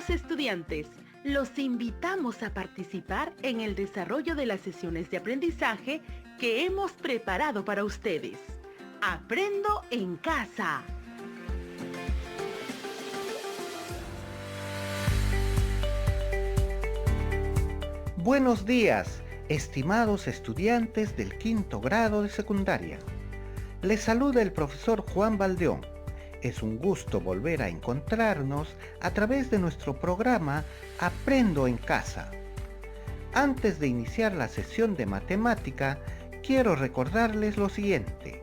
Estimados estudiantes, los invitamos a participar en el desarrollo de las sesiones de aprendizaje que hemos preparado para ustedes. Aprendo en casa. Buenos días, estimados estudiantes del quinto grado de secundaria. Les saluda el profesor Juan Valdeón. Es un gusto volver a encontrarnos a través de nuestro programa Aprendo en Casa. Antes de iniciar la sesión de matemática, quiero recordarles lo siguiente.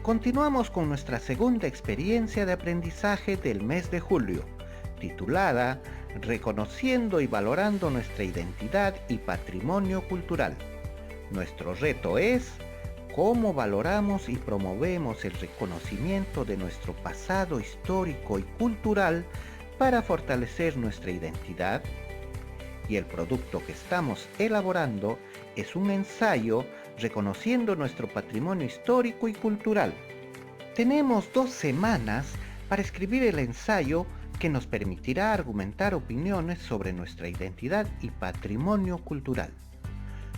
Continuamos con nuestra segunda experiencia de aprendizaje del mes de julio, titulada Reconociendo y valorando nuestra identidad y patrimonio cultural. Nuestro reto es cómo valoramos y promovemos el reconocimiento de nuestro pasado histórico y cultural para fortalecer nuestra identidad. Y el producto que estamos elaborando es un ensayo reconociendo nuestro patrimonio histórico y cultural. Tenemos 2 semanas para escribir el ensayo que nos permitirá argumentar opiniones sobre nuestra identidad y patrimonio cultural.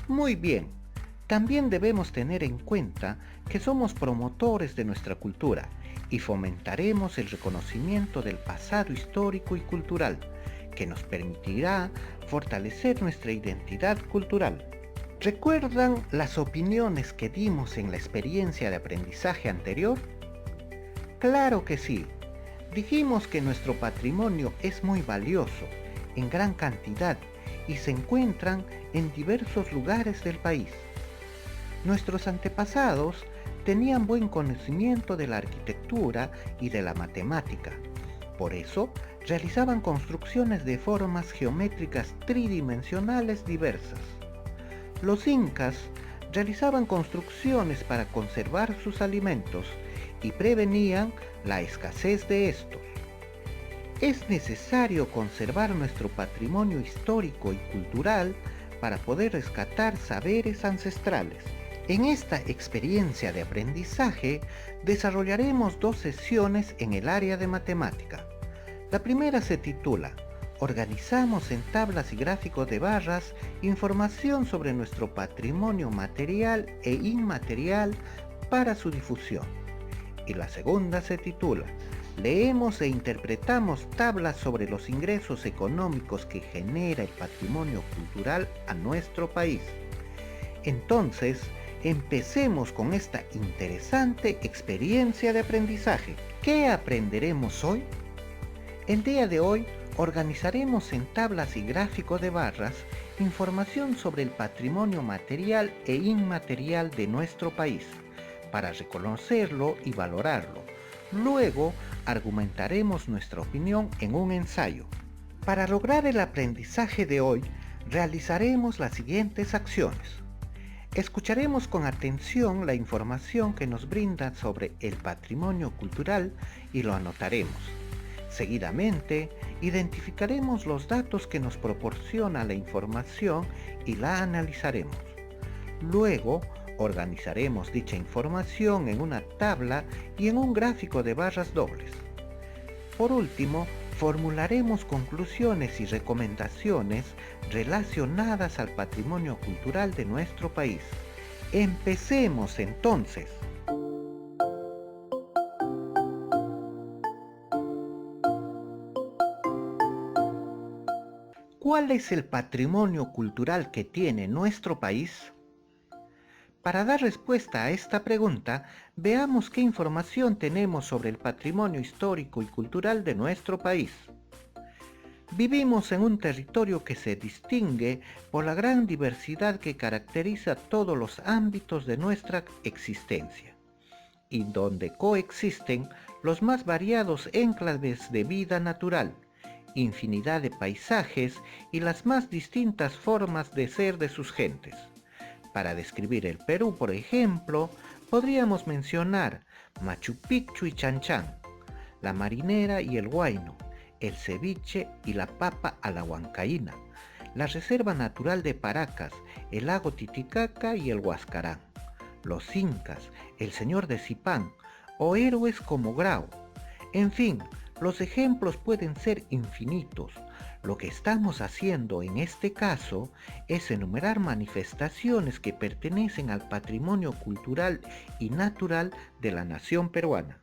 Muy bien, también debemos tener en cuenta que somos promotores de nuestra cultura y fomentaremos el reconocimiento del pasado histórico y cultural, que nos permitirá fortalecer nuestra identidad cultural. ¿Recuerdan las opiniones que dimos en la experiencia de aprendizaje anterior? Claro que sí. Dijimos que nuestro patrimonio es muy valioso, en gran cantidad, y se encuentran en diversos lugares del país. Nuestros antepasados tenían buen conocimiento de la arquitectura y de la matemática. Por eso, realizaban construcciones de formas geométricas tridimensionales diversas. Los incas realizaban construcciones para conservar sus alimentos y prevenían la escasez de estos. Es necesario conservar nuestro patrimonio histórico y cultural para poder rescatar saberes ancestrales. En esta experiencia de aprendizaje desarrollaremos 2 sesiones en el área de matemática. La primera se titula Organizamos en tablas y gráficos de barras información sobre nuestro patrimonio material e inmaterial para su difusión. Y la segunda se titula Leemos e interpretamos tablas sobre los ingresos económicos que genera el patrimonio cultural a nuestro país. Entonces, empecemos con esta interesante experiencia de aprendizaje. ¿Qué aprenderemos hoy? El día de hoy organizaremos en tablas y gráficos de barras información sobre el patrimonio material e inmaterial de nuestro país, para reconocerlo y valorarlo. Luego, argumentaremos nuestra opinión en un ensayo. Para lograr el aprendizaje de hoy, realizaremos las siguientes acciones. Escucharemos con atención la información que nos brinda sobre el patrimonio cultural y lo anotaremos. Seguidamente, identificaremos los datos que nos proporciona la información y la analizaremos. Luego, organizaremos dicha información en una tabla y en un gráfico de barras dobles. Por último, formularemos conclusiones y recomendaciones relacionadas al patrimonio cultural de nuestro país. Empecemos entonces. ¿Cuál es el patrimonio cultural que tiene nuestro país? Para dar respuesta a esta pregunta, veamos qué información tenemos sobre el patrimonio histórico y cultural de nuestro país. Vivimos en un territorio que se distingue por la gran diversidad que caracteriza todos los ámbitos de nuestra existencia, y donde coexisten los más variados enclaves de vida natural, infinidad de paisajes y las más distintas formas de ser de sus gentes. Para describir el Perú, por ejemplo, podríamos mencionar Machu Picchu y Chan Chan, la marinera y el huayno, el ceviche y la papa a la huancaína, la Reserva Natural de Paracas, el lago Titicaca y el Huascarán, los incas, el señor de Zipán o héroes como Grau. En fin, Los ejemplos pueden ser infinitos. Lo que estamos haciendo en este caso es enumerar manifestaciones que pertenecen al patrimonio cultural y natural de la nación peruana.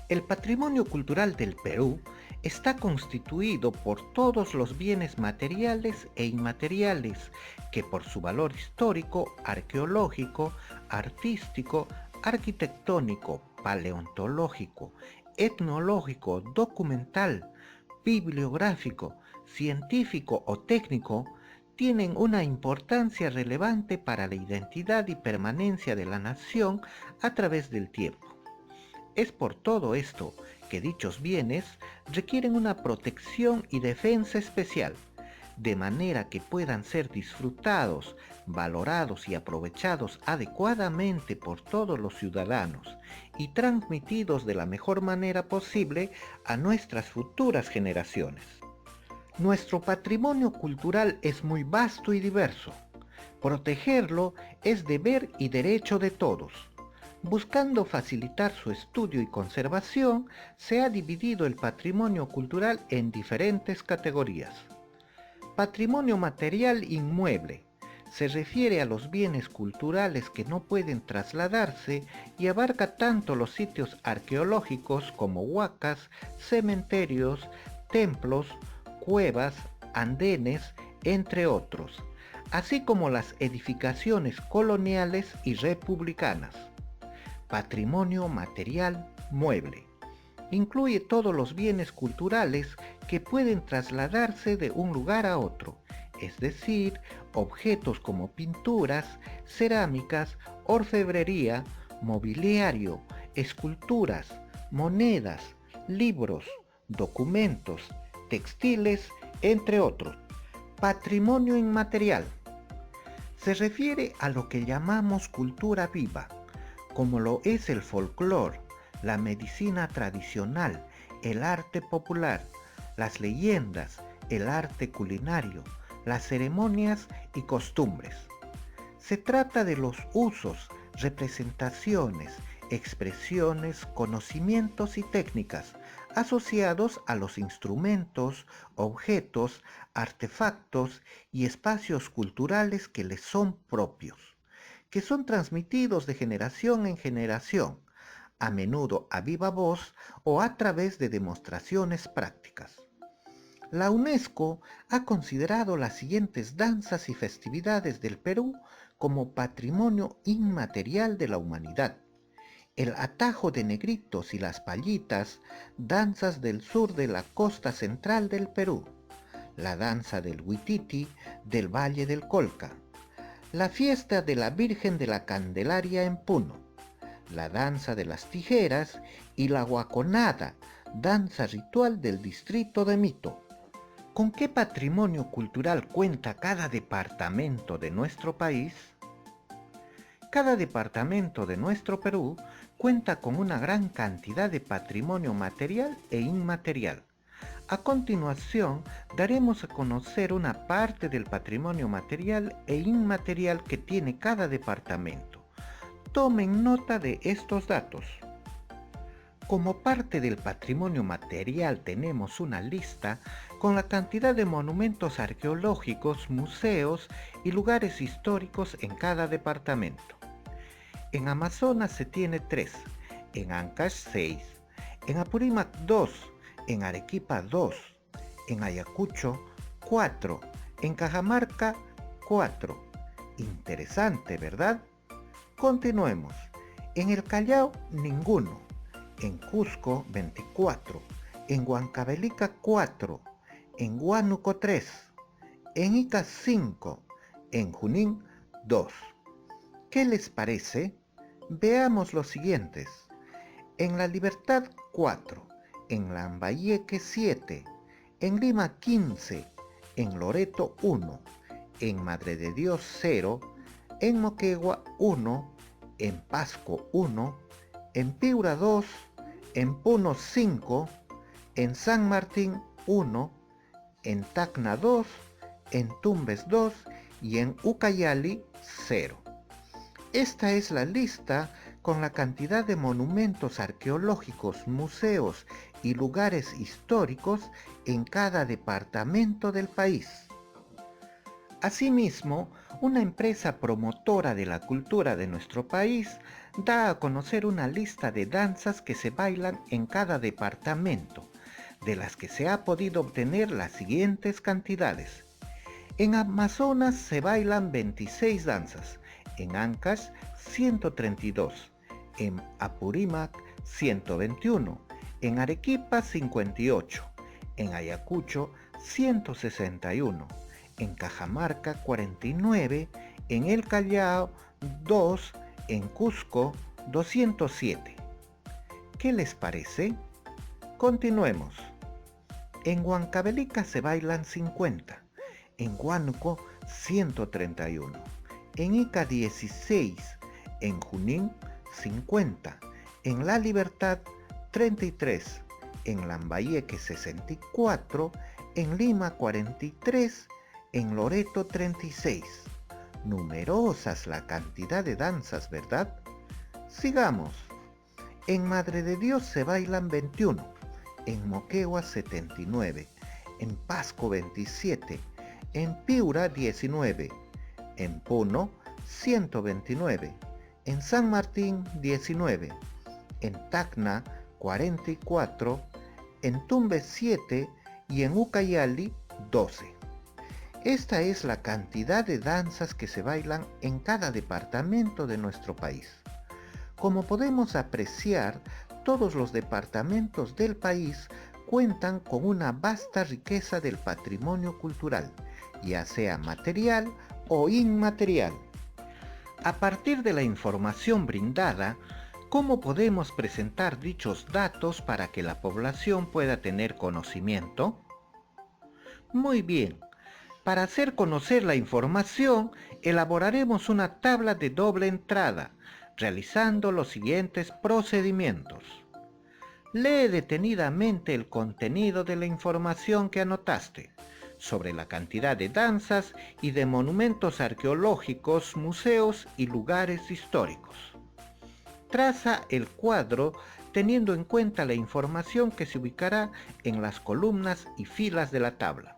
El patrimonio cultural del Perú está constituido por todos los bienes materiales e inmateriales que por su valor histórico, arqueológico, artístico, arquitectónico, paleontológico, etnológico, documental, bibliográfico, científico o técnico, tienen una importancia relevante para la identidad y permanencia de la nación a través del tiempo. Es por todo esto que dichos bienes requieren una protección y defensa especial, de manera que puedan ser disfrutados, valorados y aprovechados adecuadamente por todos los ciudadanos y transmitidos de la mejor manera posible a nuestras futuras generaciones. Nuestro patrimonio cultural es muy vasto y diverso. Protegerlo es deber y derecho de todos. Buscando facilitar su estudio y conservación, se ha dividido el patrimonio cultural en diferentes categorías. Patrimonio material inmueble. Se refiere a los bienes culturales que no pueden trasladarse y abarca tanto los sitios arqueológicos como huacas, cementerios, templos, cuevas, andenes, entre otros, así como las edificaciones coloniales y republicanas. Patrimonio material mueble. Incluye todos los bienes culturales que pueden trasladarse de un lugar a otro, es decir, objetos como pinturas, cerámicas, orfebrería, mobiliario, esculturas, monedas, libros, documentos, textiles, entre otros. Patrimonio inmaterial. Se refiere a lo que llamamos cultura viva, como lo es el folclore, la medicina tradicional, el arte popular, las leyendas, el arte culinario, las ceremonias y costumbres. Se trata de los usos, representaciones, expresiones, conocimientos y técnicas asociados a los instrumentos, objetos, artefactos y espacios culturales que les son propios, que son transmitidos de generación en generación, a menudo a viva voz o a través de demostraciones prácticas. La UNESCO ha considerado las siguientes danzas y festividades del Perú como patrimonio inmaterial de la humanidad. El atajo de negritos y las payitas, danzas del sur de la costa central del Perú. La danza del huititi del Valle del Colca. La fiesta de la Virgen de la Candelaria en Puno, la danza de las tijeras y la guaconada, danza ritual del distrito de Mito. ¿Con qué patrimonio cultural cuenta cada departamento de nuestro país? Cada departamento de nuestro Perú cuenta con una gran cantidad de patrimonio material e inmaterial. A continuación, daremos a conocer una parte del patrimonio material e inmaterial que tiene cada departamento. Tomen nota de estos datos. Como parte del patrimonio material tenemos una lista con la cantidad de monumentos arqueológicos, museos y lugares históricos en cada departamento. En Amazonas se tiene 3, en Ancash 6, en Apurímac 2, en Arequipa 2, en Ayacucho 4, en Cajamarca 4. Interesante, ¿verdad? Continuemos. En el Callao ninguno, en Cusco 24, en Huancavelica 4, en Huánuco 3, en Ica 5, en Junín 2. ¿Qué les parece? Veamos los siguientes. En La Libertad 4, en Lambayeque 7, en Lima 15, en Loreto 1, en Madre de Dios 0, en Moquegua 1, en Pasco 1, en Piura 2, en Puno 5, en San Martín 1, en Tacna 2, en Tumbes 2 y en Ucayali 0. Esta es la lista con la cantidad de monumentos arqueológicos, museos y lugares históricos en cada departamento del país. Asimismo, una empresa promotora de la cultura de nuestro país da a conocer una lista de danzas que se bailan en cada departamento, de las que se ha podido obtener las siguientes cantidades. En Amazonas se bailan 26 danzas, en Ancash 132, en Apurímac 121, en Arequipa 58, en Ayacucho 161, en Cajamarca 49, en El Callao 2, en Cusco 207. ¿Qué les parece? Continuemos. En Huancavelica se bailan 50, en Huánuco 131, en Ica 16, en Junín 50, en La Libertad 33, en Lambayeque 64, en Lima 43, en Loreto 36. Numerosas la cantidad de danzas, ¿verdad? Sigamos. En Madre de Dios se bailan 21, en Moquegua 79, en Pasco 27, en Piura 19, en Puno 129, en San Martín 19, en Tacna 44, en Tumbes 7 y en Ucayali 12. Esta es la cantidad de danzas que se bailan en cada departamento de nuestro país. Como podemos apreciar, todos los departamentos del país cuentan con una vasta riqueza del patrimonio cultural, ya sea material o inmaterial. A partir de la información brindada, ¿cómo podemos presentar dichos datos para que la población pueda tener conocimiento? Muy bien. Para hacer conocer la información, elaboraremos una tabla de doble entrada, realizando los siguientes procedimientos. Lee detenidamente el contenido de la información que anotaste sobre la cantidad de danzas y de monumentos arqueológicos, museos y lugares históricos. Traza el cuadro teniendo en cuenta la información que se ubicará en las columnas y filas de la tabla.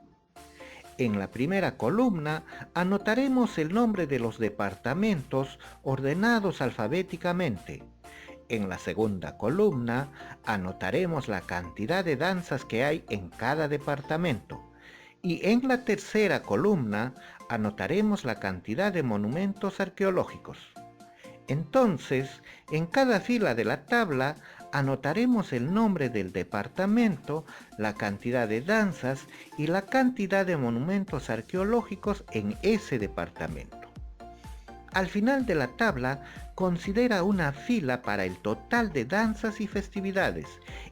En la primera columna anotaremos el nombre de los departamentos ordenados alfabéticamente. En la segunda columna anotaremos la cantidad de danzas que hay en cada departamento. Y en la tercera columna anotaremos la cantidad de monumentos arqueológicos. Entonces, en cada fila de la tabla anotaremos el nombre del departamento, la cantidad de danzas y la cantidad de monumentos arqueológicos en ese departamento. Al final de la tabla, considera una fila para el total de danzas y festividades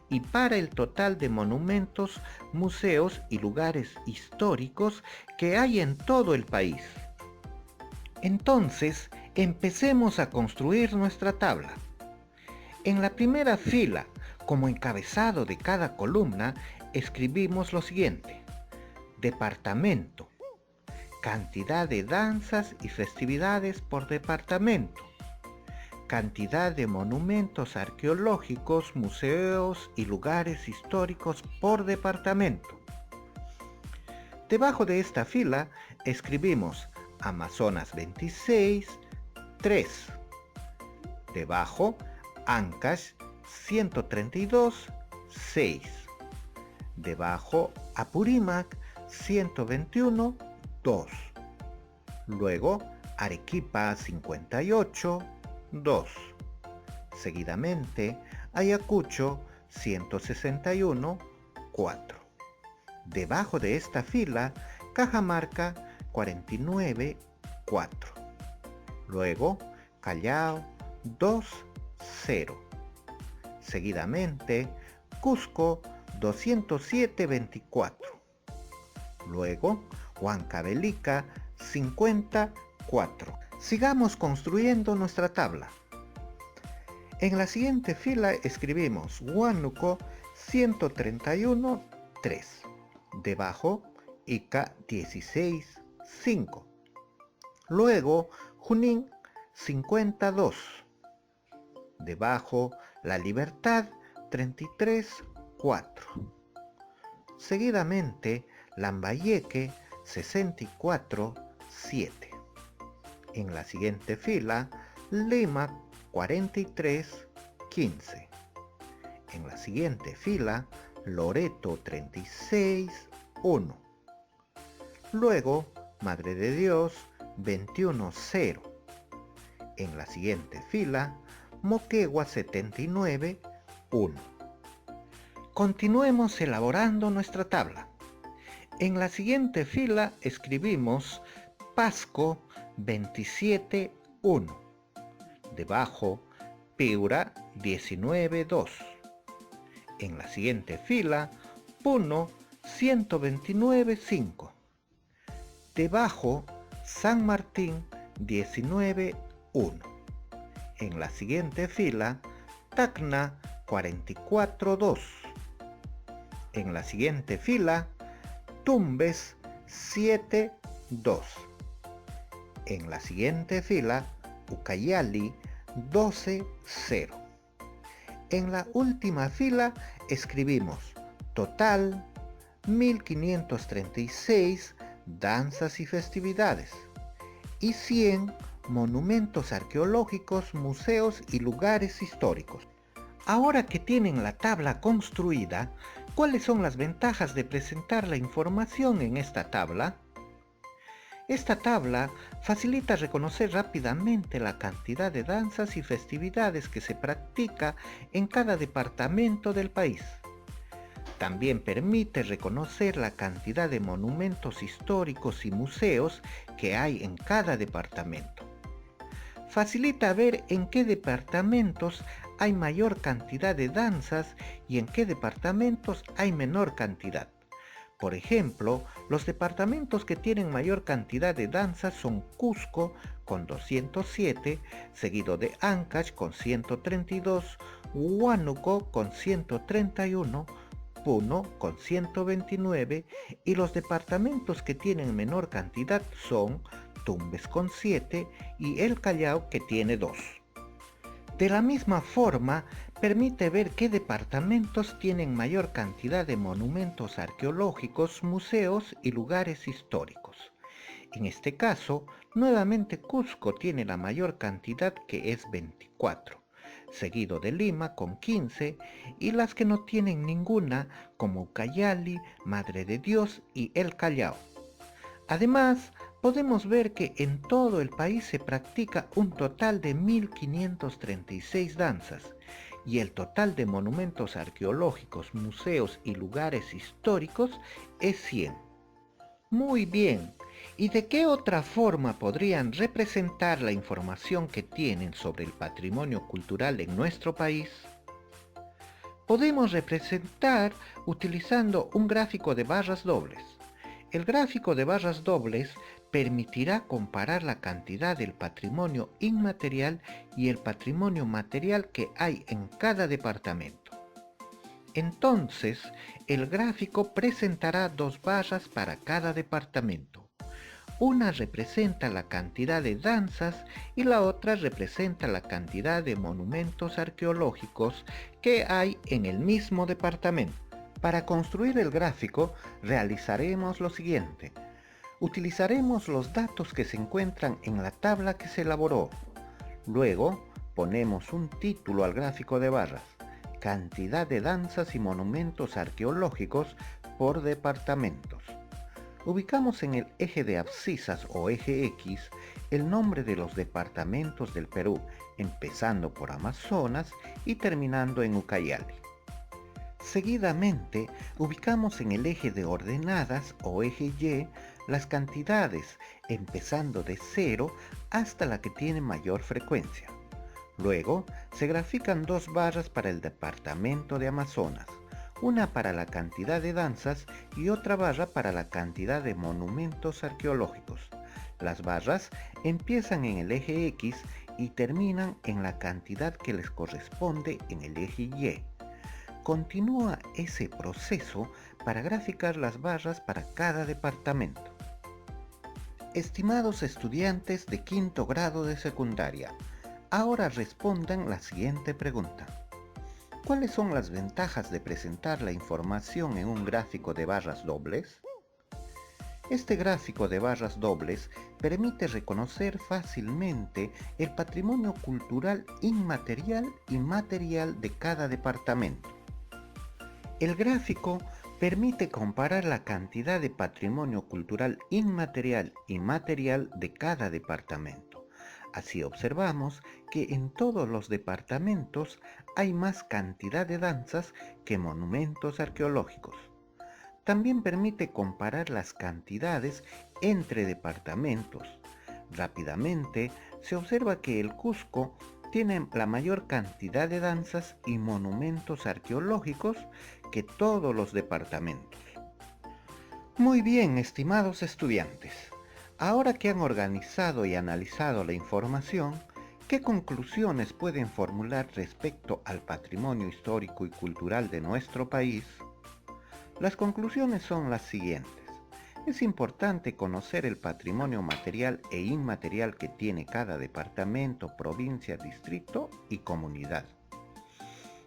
y para el total de monumentos, museos y lugares históricos que hay en todo el país. Entonces, empecemos a construir nuestra tabla. En la primera fila, como encabezado de cada columna, escribimos lo siguiente: departamento, cantidad de danzas y festividades por departamento, cantidad de monumentos arqueológicos, museos y lugares históricos por departamento. Debajo de esta fila escribimos Amazonas 26, 3. Debajo, Ancash 132, 6. Debajo, Apurímac 121, 2. Luego, Arequipa 58, 2. Seguidamente, Ayacucho 161, 4. Debajo de esta fila, Cajamarca 49, 4. Luego, Callao 2, 0. Seguidamente, Cusco 207, 24. Luego, Huancavelica 54. Sigamos construyendo nuestra tabla. En la siguiente fila escribimos Huánuco 131, 3. Debajo, Ica 16, 5. Luego, Junín 52. Debajo, La Libertad 33, 4. Seguidamente, Lambayeque 64, 7. En la siguiente fila, Lima 43, 15. En la siguiente fila, Loreto 36, 1. Luego, Madre de Dios 21, 0. En la siguiente fila, Moquegua 79, 1. Continuemos elaborando nuestra tabla. En la siguiente fila escribimos Pasco 27, 1. Debajo, Piura 19, 2. En la siguiente fila, Puno 129, 5. Debajo, San Martín 19, 1. En la siguiente fila, Tacna 44, 2. En la siguiente fila, Tumbes 7, 2. En la siguiente fila, Ucayali 12, 0. En la última fila escribimos total 1536 danzas y festividades y 100 monumentos arqueológicos, museos y lugares históricos. Ahora que tienen la tabla construida, ¿cuáles son las ventajas de presentar la información en esta tabla? Esta tabla facilita reconocer rápidamente la cantidad de danzas y festividades que se practica en cada departamento del país. También permite reconocer la cantidad de monumentos históricos y museos que hay en cada departamento. Facilita ver en qué departamentos hay mayor cantidad de danzas y en qué departamentos hay menor cantidad. Por ejemplo, los departamentos que tienen mayor cantidad de danzas son Cusco con 207, seguido de Ancash con 132, Huánuco con 131, Puno con 129 y los departamentos que tienen menor cantidad son Tumbes con 7 y El Callao que tiene 2. De la misma forma, permite ver qué departamentos tienen mayor cantidad de monumentos arqueológicos, museos y lugares históricos. En este caso, nuevamente Cusco tiene la mayor cantidad que es 24, seguido de Lima con 15 y las que no tienen ninguna como Ucayali, Madre de Dios y El Callao. Además, podemos ver que en todo el país se practica un total de 1536 danzas y el total de monumentos arqueológicos, museos y lugares históricos es 100. Muy bien, ¿y de qué otra forma podrían representar la información que tienen sobre el patrimonio cultural en nuestro país? Podemos representar utilizando un gráfico de barras dobles. El gráfico de barras dobles permitirá comparar la cantidad del patrimonio inmaterial y el patrimonio material que hay en cada departamento. Entonces, el gráfico presentará dos barras para cada departamento. Una representa la cantidad de danzas y la otra representa la cantidad de monumentos arqueológicos que hay en el mismo departamento. Para construir el gráfico realizaremos lo siguiente. Utilizaremos los datos que se encuentran en la tabla que se elaboró. Luego ponemos un título al gráfico de barras, cantidad de danzas y monumentos arqueológicos por departamentos. Ubicamos en el eje de abscisas o eje X el nombre de los departamentos del Perú, empezando por Amazonas y terminando en Ucayali. Seguidamente, ubicamos en el eje de ordenadas o eje Y las cantidades, empezando de 0 hasta la que tiene mayor frecuencia. Luego, se grafican dos barras para el departamento de Amazonas, una para la cantidad de danzas y otra barra para la cantidad de monumentos arqueológicos. Las barras empiezan en el eje X y terminan en la cantidad que les corresponde en el eje Y. Continúa ese proceso para graficar las barras para cada departamento. Estimados estudiantes de quinto grado de secundaria, ahora respondan la siguiente pregunta. ¿Cuáles son las ventajas de presentar la información en un gráfico de barras dobles? Este gráfico de barras dobles permite reconocer fácilmente el patrimonio cultural inmaterial y material de cada departamento. El gráfico permite comparar la cantidad de patrimonio cultural inmaterial y material de cada departamento. Así observamos que en todos los departamentos hay más cantidad de danzas que monumentos arqueológicos. También permite comparar las cantidades entre departamentos. Rápidamente se observa que el Cusco tiene la mayor cantidad de danzas y monumentos arqueológicos que todos los departamentos. Muy bien, estimados estudiantes. Ahora que han organizado y analizado la información, ¿qué conclusiones pueden formular respecto al patrimonio histórico y cultural de nuestro país? Las conclusiones son las siguientes. Es importante conocer el patrimonio material e inmaterial que tiene cada departamento, provincia, distrito y comunidad.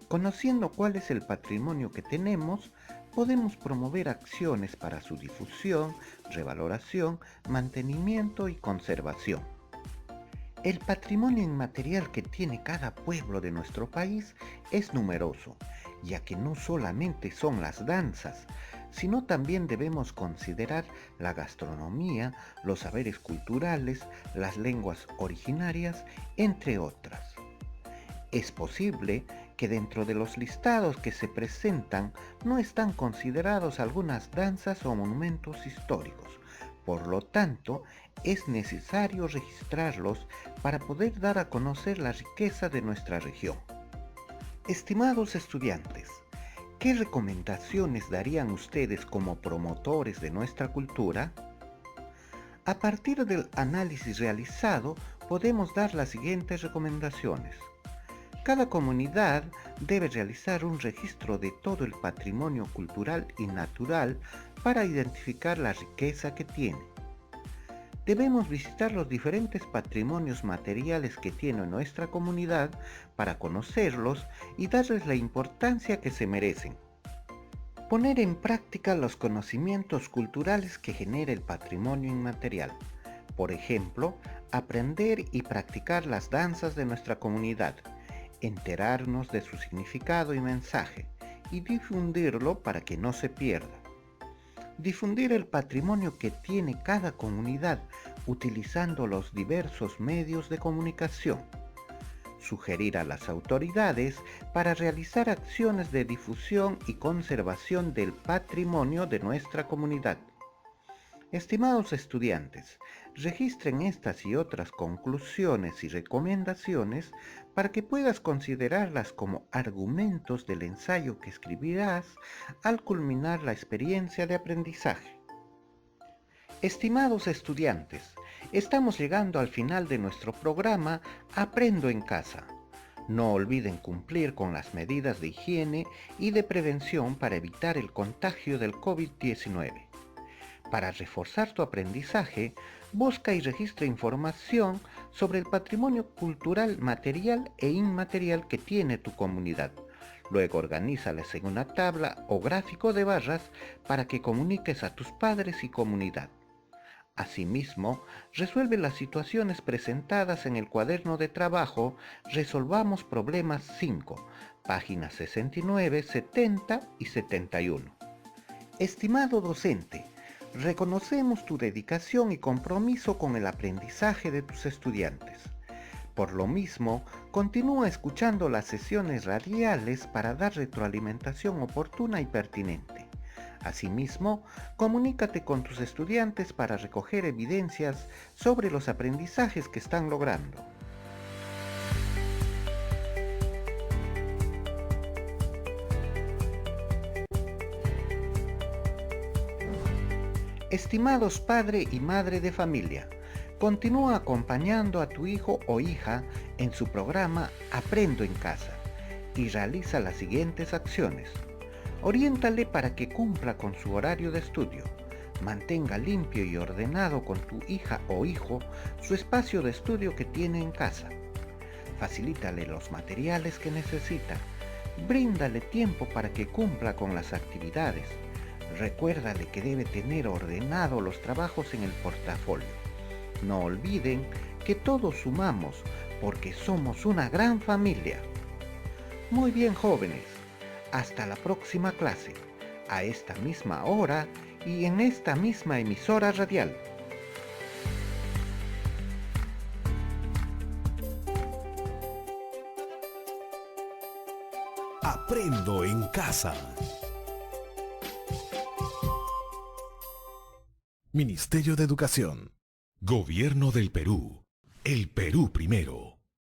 Conociendo cuál es el patrimonio que tenemos, podemos promover acciones para su difusión, revaloración, mantenimiento y conservación. El patrimonio inmaterial que tiene cada pueblo de nuestro país es numeroso, ya que no solamente son las danzas, sino también debemos considerar la gastronomía, los saberes culturales, las lenguas originarias, entre otras. Es posible que dentro de los listados que se presentan no están considerados algunas danzas o monumentos históricos. Por lo tanto, es necesario registrarlos para poder dar a conocer la riqueza de nuestra región. Estimados estudiantes, ¿qué recomendaciones darían ustedes como promotores de nuestra cultura? A partir del análisis realizado, podemos dar las siguientes recomendaciones. Cada comunidad debe realizar un registro de todo el patrimonio cultural y natural para identificar la riqueza que tiene. Debemos visitar los diferentes patrimonios materiales que tiene nuestra comunidad para conocerlos y darles la importancia que se merecen. Poner en práctica los conocimientos culturales que genera el patrimonio inmaterial. Por ejemplo, aprender y practicar las danzas de nuestra comunidad, enterarnos de su significado y mensaje, y difundirlo para que no se pierda. Difundir el patrimonio que tiene cada comunidad utilizando los diversos medios de comunicación. Sugerir a las autoridades para realizar acciones de difusión y conservación del patrimonio de nuestra comunidad. Estimados estudiantes, registren estas y otras conclusiones y recomendaciones para que puedas considerarlas como argumentos del ensayo que escribirás al culminar la experiencia de aprendizaje. Estimados estudiantes, estamos llegando al final de nuestro programa Aprendo en Casa. No olviden cumplir con las medidas de higiene y de prevención para evitar el contagio del COVID-19. Para reforzar tu aprendizaje, busca y registra información sobre el patrimonio cultural material e inmaterial que tiene tu comunidad. Luego organízales en una tabla o gráfico de barras para que comuniques a tus padres y comunidad. Asimismo, resuelve las situaciones presentadas en el cuaderno de trabajo Resolvamos Problemas 5, páginas 69, 70 y 71. Estimado docente, reconocemos tu dedicación y compromiso con el aprendizaje de tus estudiantes. Por lo mismo, continúa escuchando las sesiones radiales para dar retroalimentación oportuna y pertinente. Asimismo, comunícate con tus estudiantes para recoger evidencias sobre los aprendizajes que están logrando. Estimados padre y madre de familia, continúa acompañando a tu hijo o hija en su programa Aprendo en Casa y realiza las siguientes acciones. Oriéntale para que cumpla con su horario de estudio. Mantenga limpio y ordenado con tu hija o hijo su espacio de estudio que tiene en casa. Facilítale los materiales que necesita. Bríndale tiempo para que cumpla con las actividades. Recuérdale que debe tener ordenado los trabajos en el portafolio. No olviden que todos sumamos porque somos una gran familia. Muy bien, jóvenes. Hasta la próxima clase, a esta misma hora y en esta misma emisora radial. Aprendo en casa. Ministerio de Educación. Gobierno del Perú. El Perú primero.